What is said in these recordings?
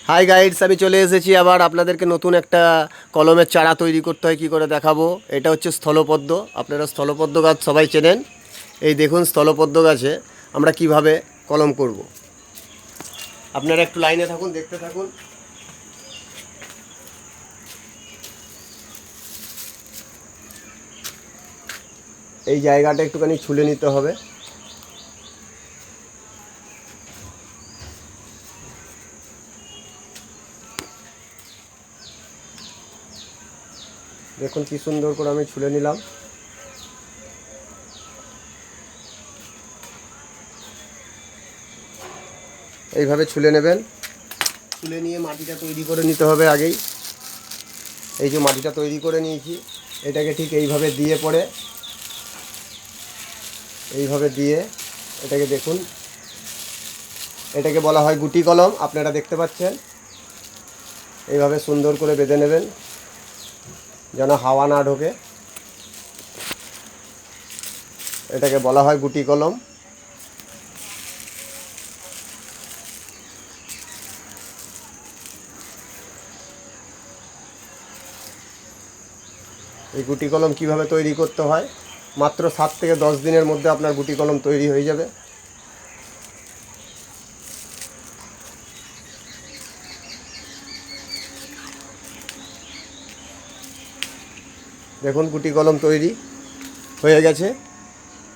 High guides, আমি চলে এসেছি আবার আপনাদেরকে নতুন একটা কলমের চারা তৈরি করতে হয় কী করে দেখাবো। এটা হচ্ছে স্থলপদ্ম। আপনারা স্থলপদ্ম গাছ সবাই চেনেন। এই দেখুন স্থলপদ্ম গাছে আমরা কিভাবে কলম করব। আপনারা একটু লাইনে থাকুন, দেখতে থাকুন। এই জায়গাটা একটুখানি ছুলে নিতে হবে। দেখুন কি সুন্দর করে আমি ছুলে নিলাম। এইভাবে ছুলে নেবেন। ছুলে নিয়ে মাটিটা তৈরি করে নিতে হবে আগেই। এই যে মাটিটা তৈরি করে নিয়েছি, এটাকে ঠিক এইভাবে দিয়ে পড়ে এইভাবে দিয়ে এটাকে দেখুন, এটাকে বলা হয় গুটি কলম। আপনারা দেখতে পাচ্ছেন, এইভাবে সুন্দর করে বেঁধে নেবেন যেন হাওয়া না ঢোকে। এটাকে বলা হয় গুটি কলম। এই গুটি কলম কীভাবে তৈরি করতে হয়, মাত্র 7 থেকে 10 দিনের মধ্যে আপনার গুটি কলম তৈরি হয়ে যাবে। দেখুন গুটি কলম তৈরি হয়ে গেছে।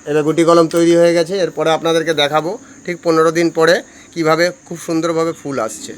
এবার গুটি কলম তৈরি হয়ে গেছে, এরপরে আপনাদেরকে দেখাবো ঠিক 15 দিন পরে কিভাবে খুব সুন্দরভাবে ফুল আসছে।